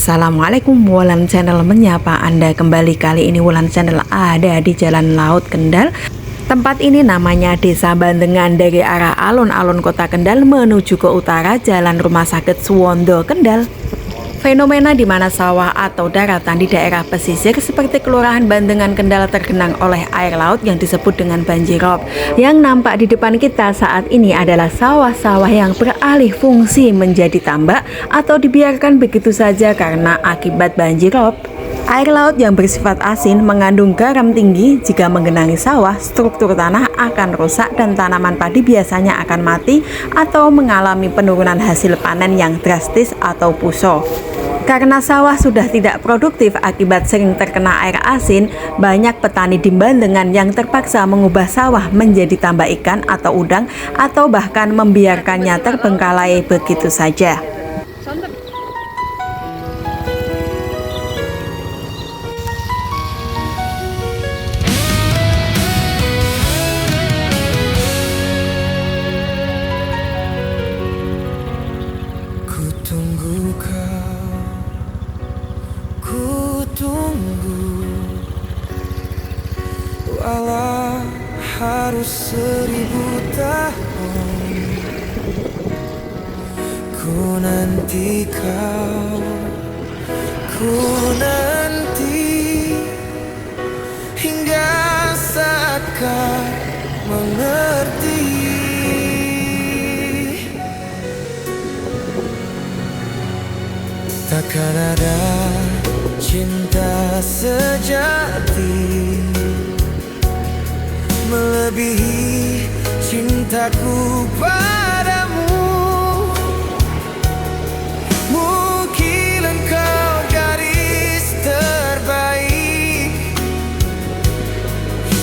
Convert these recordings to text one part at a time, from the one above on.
Assalamualaikum, Wulan Channel menyapa Anda kembali. Kali ini Wulan Channel ada di Jalan Laut Kendal. Tempat ini namanya Desa Bandengan. Dari arah alun-alun kota Kendal menuju ke utara Jalan Rumah Sakit Suwondo Kendal. Fenomena di mana sawah atau daratan di daerah pesisir seperti Kelurahan Bandengan Kendal tergenang oleh air laut yang disebut dengan banjirop. Yang nampak di depan kita saat ini adalah sawah-sawah yang beralih fungsi menjadi tambak atau dibiarkan begitu saja karena akibat banjirop. Air laut yang bersifat asin mengandung garam tinggi. Jika menggenangi sawah, struktur tanah akan rusak dan tanaman padi biasanya akan mati atau mengalami penurunan hasil panen yang drastis atau puso. Karena sawah sudah tidak produktif akibat sering terkena air asin, banyak petani di Bandengan yang terpaksa mengubah sawah menjadi tambak ikan atau udang atau bahkan membiarkannya terbengkalai begitu saja. Tunggu kau, ku tunggu, walau harus 1000 tahun. Ku nanti kau, ku nanti hingga saat kau mengerti. Takkan ada cinta sejati melebihi cintaku padamu. Mungkin engkau gadis terbaik,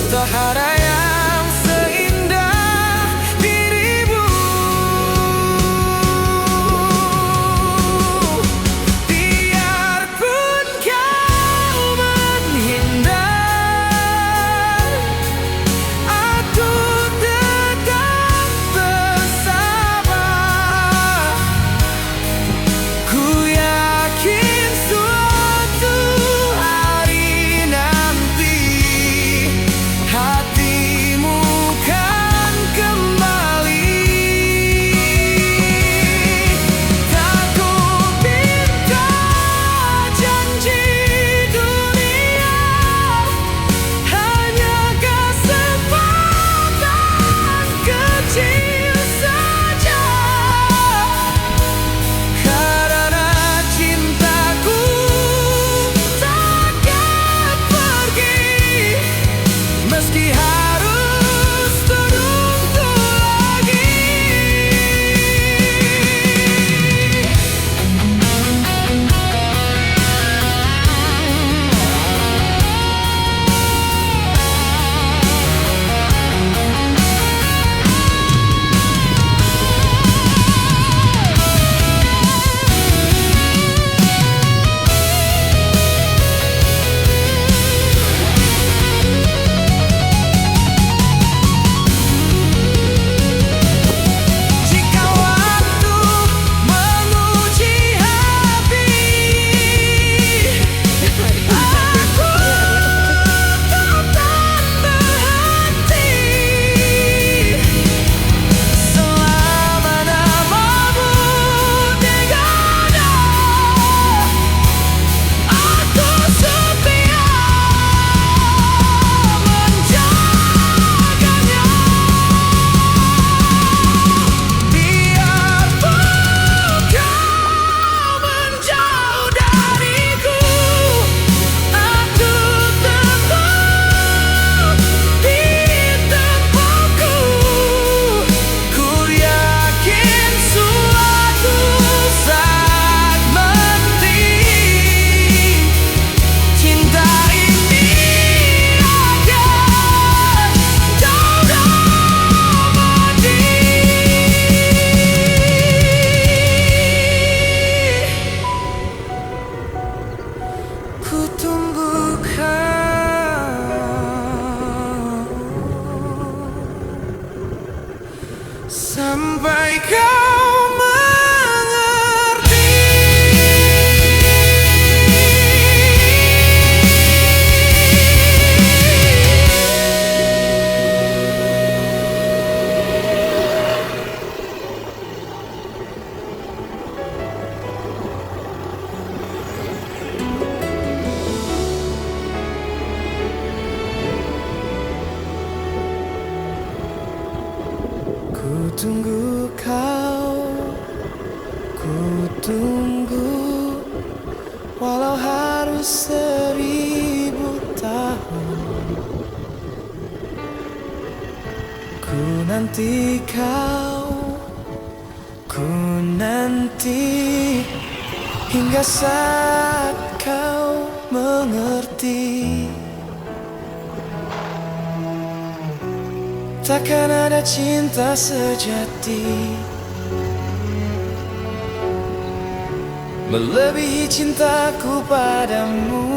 tak ada yang seindah dirimu. Biarpun kau menghindar, aku tetap bersabar. Ku yakin suatu hari nanti hati tunggu kau, ku tunggu, walau harus 1000 tahun. Ku nanti kau, ku nanti, hingga saat kau mengerti. Takkan ada cinta sejati melebihi cintaku padamu.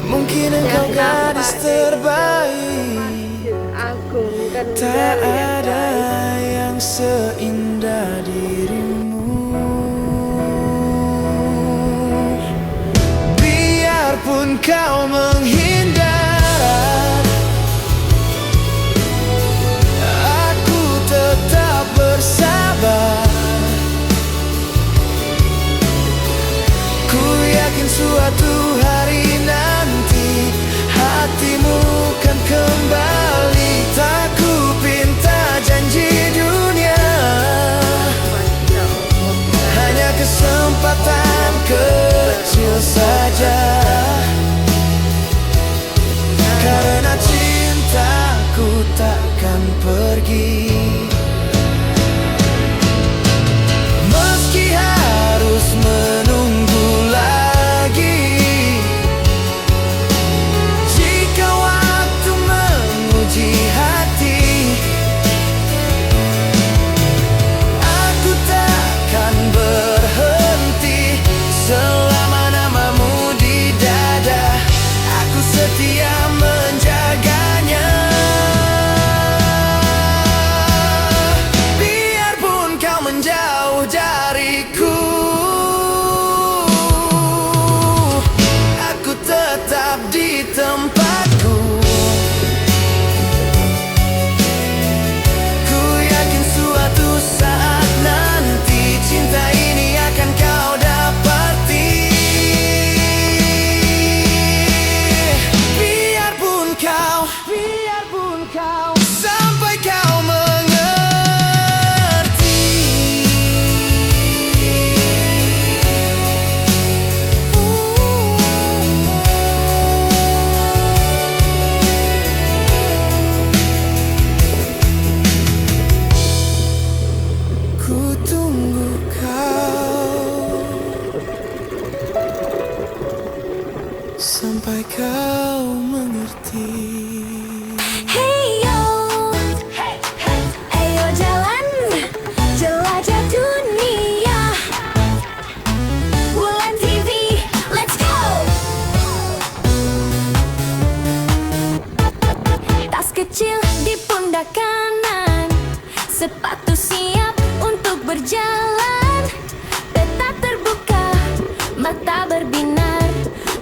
Mungkin engkau gadis terbaik, tak ada yang seindah dirimu. Biarpun kau menghindar, aku tetap bersabar. Ku yakin suatu hari nanti hatimu kan kembali. Tak ku pinta janji dunia, hanya kesempatan kecil saja. Karena cintaku takkan pergi, meski harus menunggu lagi. Jika waktu menguji hati, aku takkan berhenti selama namamu di dada. Aku setia menjaganya. Biarpun kau menjauh dariku, aku tetap di tempatku. Ku yakin suatu saat nanti cinta ini akan kau dapati. Biarpun kau sampai kau mengerti. Ku tunggu kau sampai kau mengerti. Hey yo, ayo jalan, jelajah dunia. Wulan TV, let's go. Tas kecil di pundak kanan, sepatu siap untuk berjalan. Peta terbuka, mata berbinar,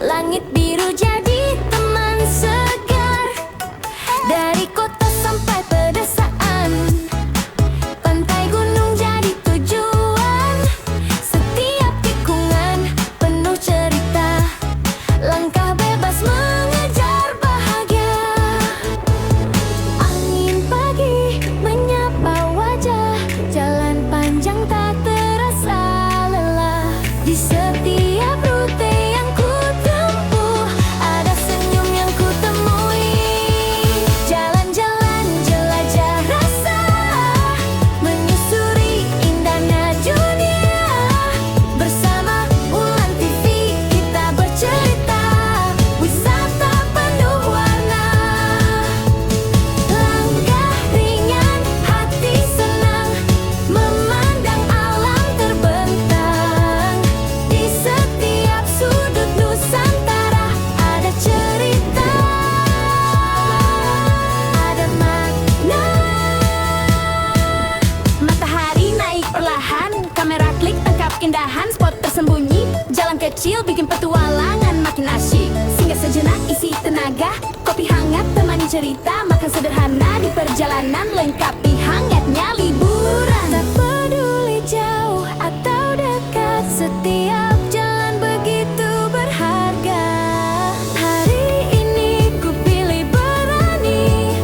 langit biru jadi teman segar. Dari kota sampai pedesaan, pantai gunung jadi tujuan. Setiap tikungan penuh cerita, langkah bebas mengejar bahagia. Angin pagi menyapa wajah, jalan panjang tak terasa lelah. Di setiap rute yang ku tempuh, ada senyum yang ku temui. Jalan-jalan jelajah rasa, menyusuri indahnya dunia. Bersama Wulan TV kita bercerita, wisata penuh warna. Langkah ringan, hati senang, memandang alam terbentang. Di setiap sudut Nusantara ada cerita, ada makna. Matahari naik perlahan, kamera klik tangkap keindahan. Spot tersembunyi, jalan kecil bikin petualangan makin asyik. Singgah sejenak isi tenaga, kopi hangat temani cerita. Makan sederhana di perjalanan, lengkapi hangatnya liburan. Tak peduli jauh atau dekat, setiap jalan begitu berharga. Hari ini ku pilih berani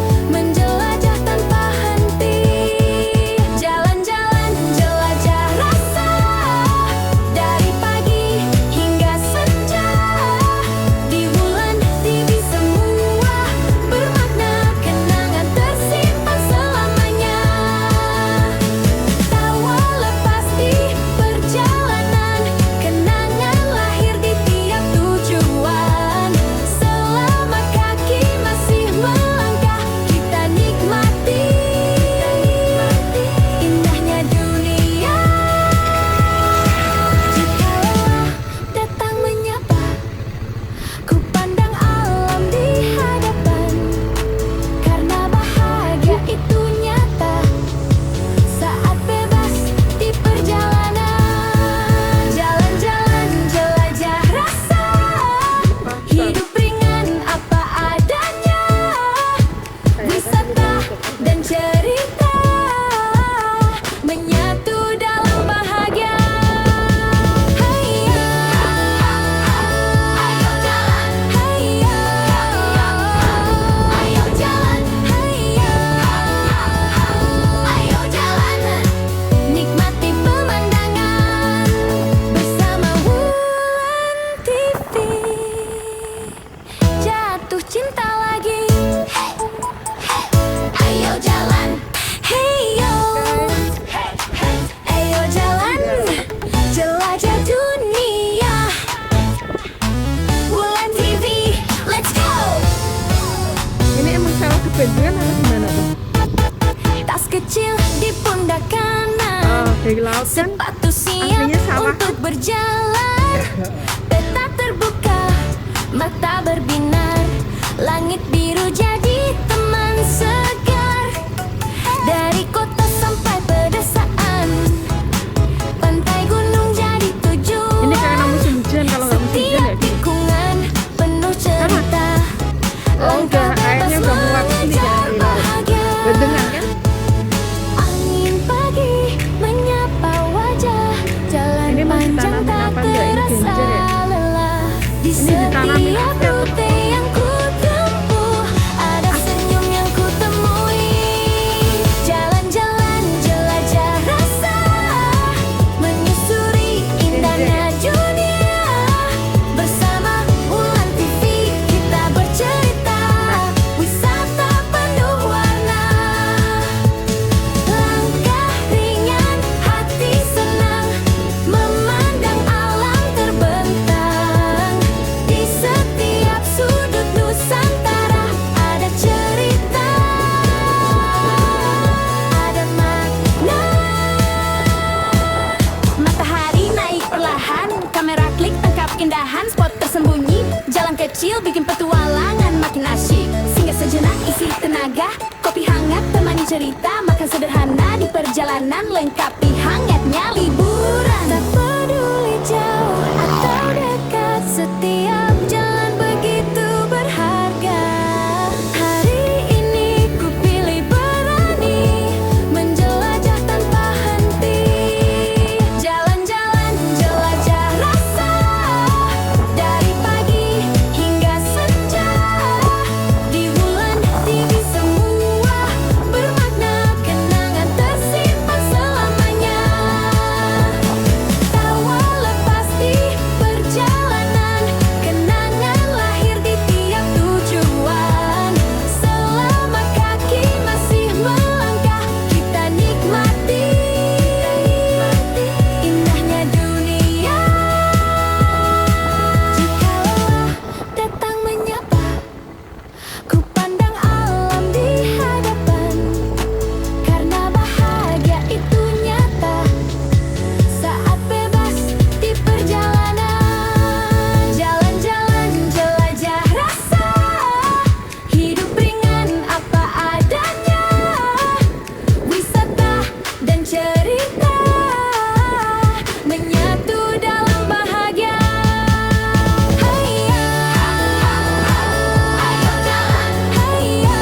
dari laut kan Sepatu siap aslinya sawah. untuk berjalan. Peta terbuka, mata berbinar. Langit biru jadi teman segar. Dari kota sampai pedesaan, pantai gunung jadi tujuan. Ini karena musim hujan, kalau nggak musim hujan Setiap ya gini. tikungan penuh cerita. Oh udah, airnya udah muat ini jangan di laut. Bendengan kan? Angin pagi menyapa wajah. Jalan Ini mau panjang ditanamin tak apa enggak? Ini terasa danger ya? lelah. Di Ini ditanamin setiap apa? rute yang ku tempuh, ada senyum yang ku temui. Jalan-jalan jelajah rasa, menyusuri indahnya dunia. Bersama Wulan TV kita bercerita, wisata penuh warna. Langkah ringan, hati senang, memandang alam terbentang. Di setiap sudut Nusantara ada cerita, ada makna. Matahari naik perlahan, kamera klik tangkap keindahan spot tersembunyi. Jalan kecil bikin petualangan makin asyik. Singgah sejenak isi tenaga, kopi hangat temani cerita. Makan sederhana di perjalanan lengkapi hangatnya liburan. Tak peduli jauh atau dekat, setiap jalan begitu berharga. Hari ini ku pilih berani, menjelajah tanpa henti. Jalan-jalan jelajah rasa, dari pagi hingga senja. Di Wulan TV semua bermakna, kenangan tersimpan selamanya. Tawa lepas di perjalanan, kenangan lahir di tiap tujuan. Selama kaki masih melangkah, kita nikmati indahnya dunia. Jika lelah datang menyapa, ku pandang alam di hadapan. Karena bahagia itu nyata saat bebas di perjalanan. Jalan-jalan jelajah rasa, hidup ringan apa adanya. Wisata dan cerita menyatu dalam bahagia. Hayya, ayo jalan. Hayya,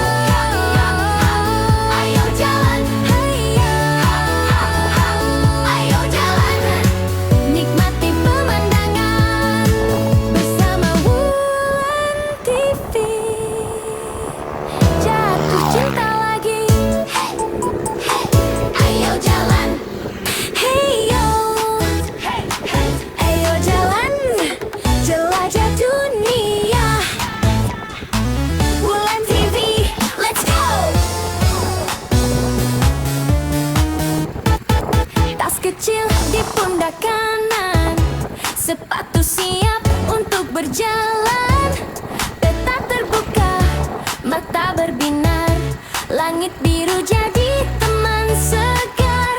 ayo jalan. Hayya, ayo jalan. Nikmati pemandangan bersama Wulan TV. Jatuh cinta lagi. Ayo jalan. Heyo, ayo jalan, jelajah dunia. Wulan TV, let's go. Tas kecil di pundak kanan, sepatu siap untuk berjalan. Peta terbuka, mata berbinar. Langit biru jadi teman segar.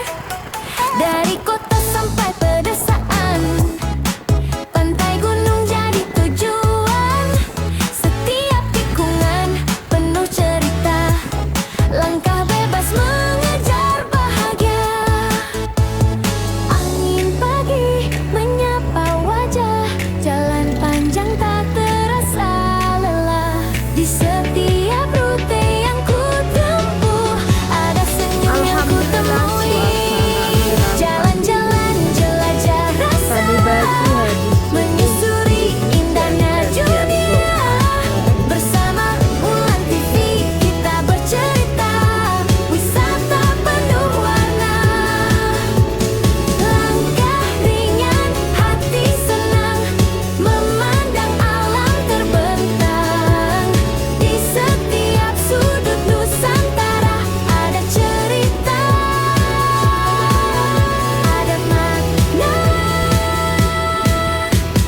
Dari kota sampai pedesaan, pantai gunung jadi tujuan. Setiap tikungan penuh cerita, langkah bebas mengejar bahagia. Angin pagi menyapa wajah, jalan panjang tak terasa lelah. Di setiap rute yang ku tempuh, ada senyum yang ku temui. Jalan-jalan jelajah rasa, menyusuri indahnya dunia. Bersama Wulan TV kita bercerita, wisata penuh warna. Langkah ringan, hati senang, memandang alam terbentang. Di setiap sudut Nusantara ada cerita, ada makna.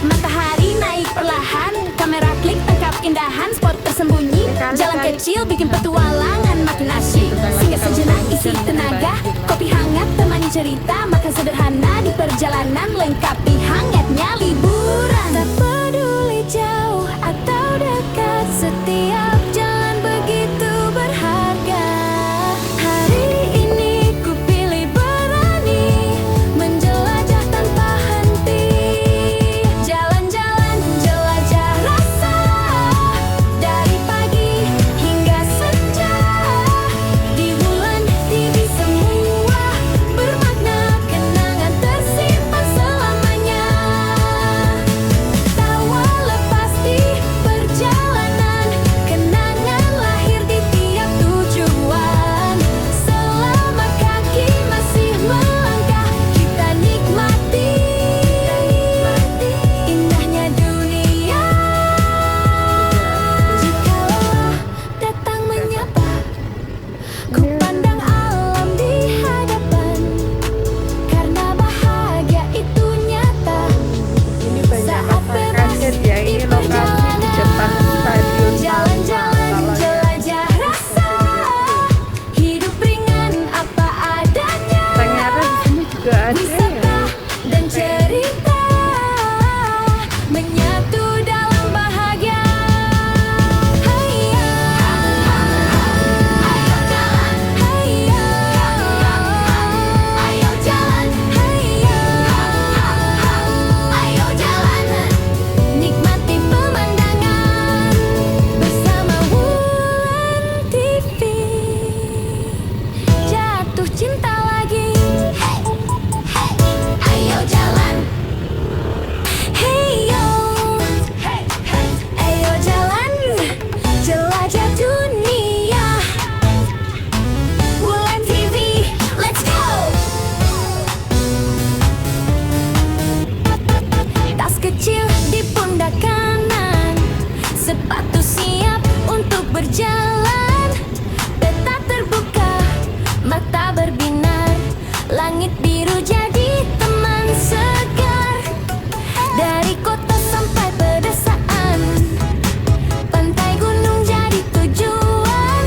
Matahari naik perlahan, kamera klik tangkap keindahan spot tersembunyi. Jalan kecil bikin petualangan makin asyik. Singgah sejenak isi tenaga, kopi hangat temani temani cerita, makan sederhana di perjalanan, lengkapi hangatnya liburan. Tak peduli jauh atau dekat, setiap jalan begitu berharga. Hari ini ku pilih berani, menjelajah tanpa henti. Jalan-jalan jelajah rasa, dari pagi hingga senja. Di bulan TV semua bermakna, kenangan tersimpan selamanya. Tawa lepas di perjalanan, kenangan lahir di tiap tujuan. Selama kaki masih melangkah, kita nikmati indahnya dunia. Jika lelah datang menyapa, ku pandang alam di hadapan, karena bahagia itu nyata. Ini banyak Saat bebas kaget ya, di ini lokasi di depan stadion jalan-jalan Malang. jelajah rasa, hidup ringan apa adanya. Ternyata di sini juga ada ya. Wisata dan cerita menyatu dalam bahagia. Hayya, ayo jalan. Hayya, ayo jalan. Hayya, ayo jalan. Nikmati pemandangan bersama Wulan TV. Jatuh cinta lagi. Ayo jalan. Hey yo. Ayo jalan, jelajah dunia. Wulan TV, let's go. Tas kecil di pundak kanan, sepatu siap untuk berjalan. Peta terbuka, mata berbinar, langit biru jadi teman segar. Dari kota sampai pedesaan, pantai gunung jadi tujuan.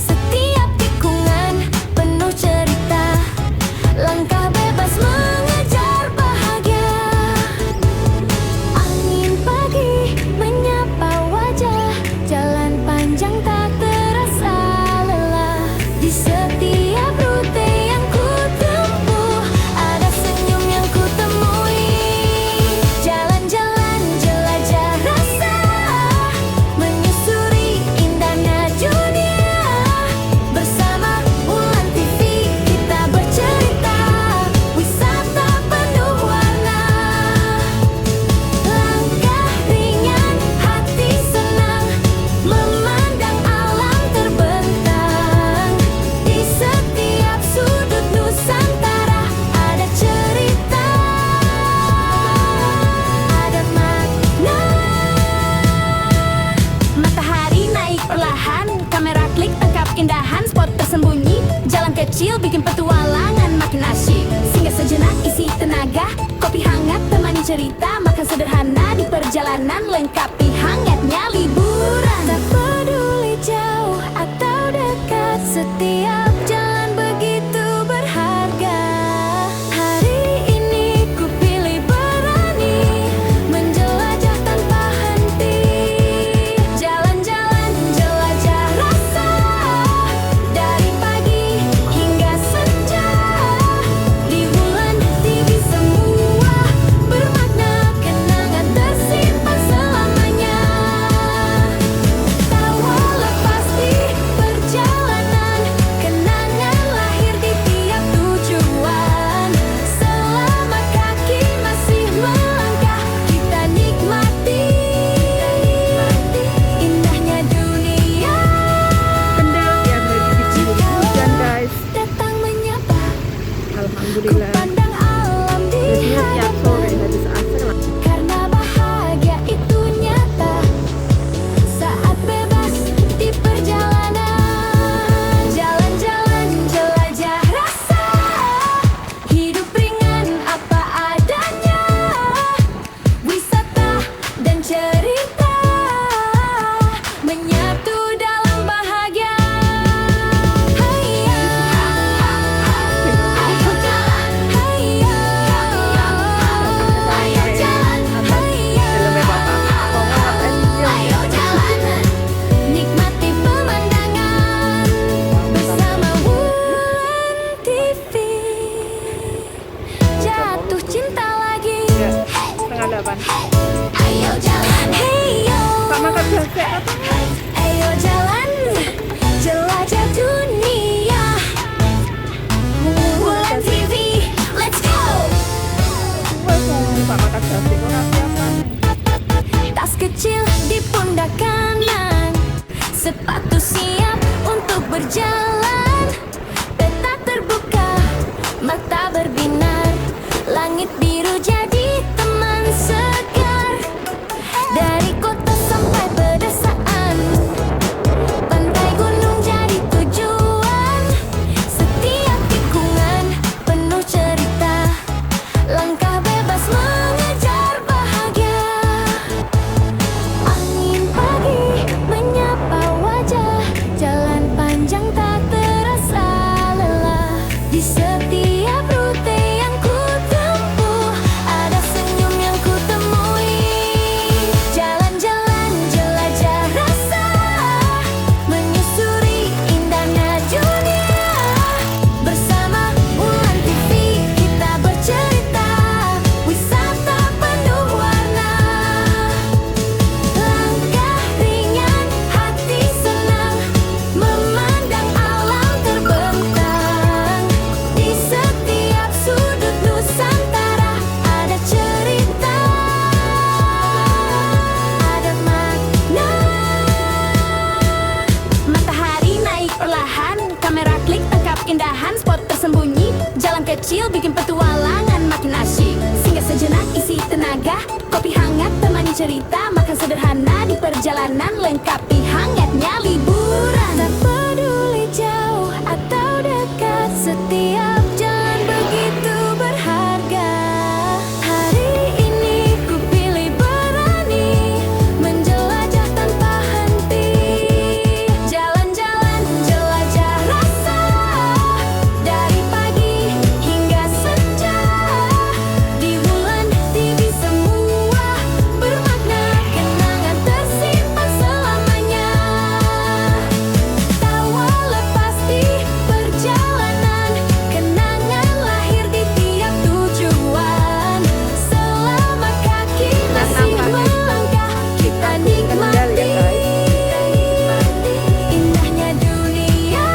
Setiap tikungan penuh cerita, langkah bebas mengejar bahagia. Angin pagi menyapa wajah, jalan panjang tak terasa lelah. Di setiap rute yang ku tempuh, ada senyum yang ku temui. Jalan-jalan jelajah rasa, menyusuri indahnya dunia. Bersama Wulan TV kita bercerita, wisata penuh warna. Langkah ringan, hati senang, memandang alam terbentang. Di setiap sudut Nusantara ada cerita, ada makna. Matahari naik perlahan, kamera klik tangkap keindahan spot tersembunyi. Jalan kecil bikin petualangan makin asyik. Singgah sejenak isi tenaga, kopi hangat temani cerita, makan sederhana di perjalanan, lengkapi hangatnya liburan. Tak peduli jauh atau dekat, setiap jalan begitu berharga. Hari ini ku pilih berani, menjelajah tanpa henti. Jalan-jalan jelajah rasa, dari pagi hingga senja. Di bulan TV semua bermakna, kenangan tersimpan selamanya. berjalan, peta terbuka, mata berbinar, langit biru jadi teman segar. Dari kota sampai pedesaan, pantai gunung jadi tujuan. Setiap tikungan penuh cerita, langkah bebas mengejar bahagia. Angin pagi menyapa wajah, jalan panjang tak terasa lelah. Di setiap rute yang ku tempuh, ada senyum yang ku temui. Jalan-jalan jelajah rasa, menyusuri indahnya dunia. Bersama Wulan TV kita bercerita, wisata penuh warna. Langkah ringan, hati senang, memandang alam terbentang. Di setiap sudut Nusantara ada cerita, ada makna. Matahari naik perlahan, kamera klik tangkap keindahan spot tersembunyi. Jalan kecil bikin petualangan makin asyik. Singgah sejenak isi tenaga, kopi hangat temani cerita. Makan sederhana di perjalanan, lengkapi hangatnya liburan. Tak peduli jauh atau dekat, setiap jalan begitu berharga. Hari ini ku pilih berani, menjelajah tanpa henti. Jalan-jalan jelajah rasa, dari pagi hingga senja. Di Wulan TV semua bermakna, kenangan tersimpan selamanya. Tawa lepas di perjalanan, kenangan lahir di tiap tujuan. Selama kaki masih melangkah, kita nikmati indahnya dunia.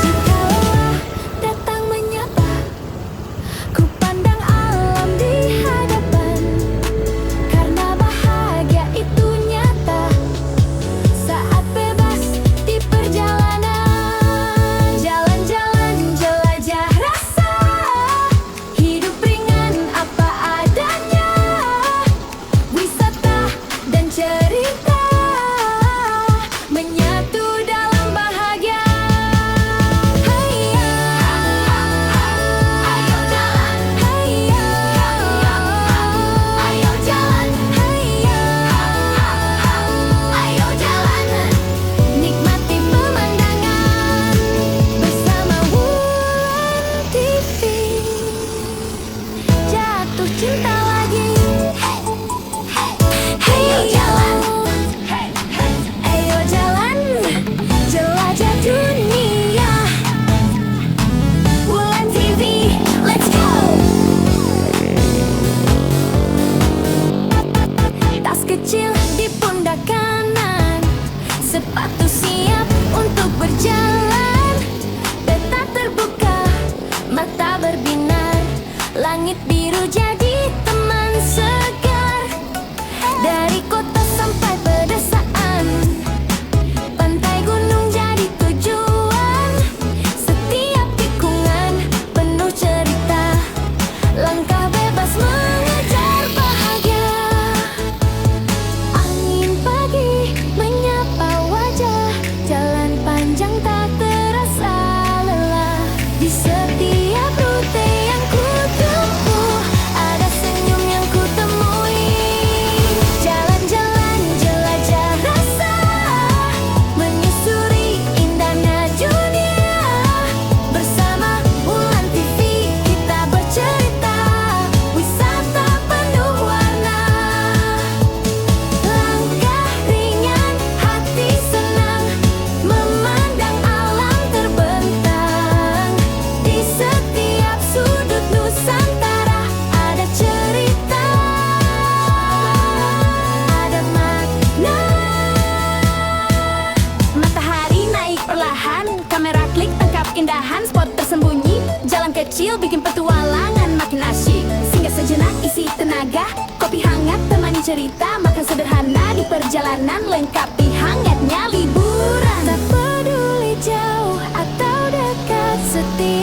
Jika lelah datang menyapa, ku pandang alam di hadapan. Karena bahagia itu nyata saat bebas di perjalanan. Jalan-jalan jelajah rasa, hidup ringan apa adanya. Wisata dan cerita menyatu dalam bahagia. Hayya, ayo jalan. Hayya, ayo jalan. Hayya, ayo jalan. Nikmati pemandangan bersama Wulan TV. Jatuh cinta lagi. Ayo jalan. Ayo jalan, jelajah dunia. Wulan TV, let's go. Tas kecil di pundak kanan, sepatu siap untuk berjalan. Peta terbuka, mata berbinar, langit biru jadi teman segar. Dari kota sampai pedesaan, pantai gunung jadi tujuan. Setiap tikungan penuh cerita, langkah bebas mengejar bahagia. Angin pagi menyapa wajah, jalan panjang tak terasa lelah. Di setiap rute yang ku tempuh, ada senyum yang ku temui. Jalan-jalan jelajah rasa, menyusuri indahnya dunia. Bersama Wulan TV kita bercerita, wisata penuh warna. Langkah ringan, hati senang, memandang alam terbentang. Di setiap sudut Nusantara ada cerita, ada makna. Matahari naik perlahan, kamera klik tangkap keindahan spot tersembunyi. Jalan kecil bikin petualangan makin asyik. Singgah sejenak isi tenaga, kopi hangat temani cerita. Makan sederhana di perjalanan, lengkapi hangatnya liburan. Tak setia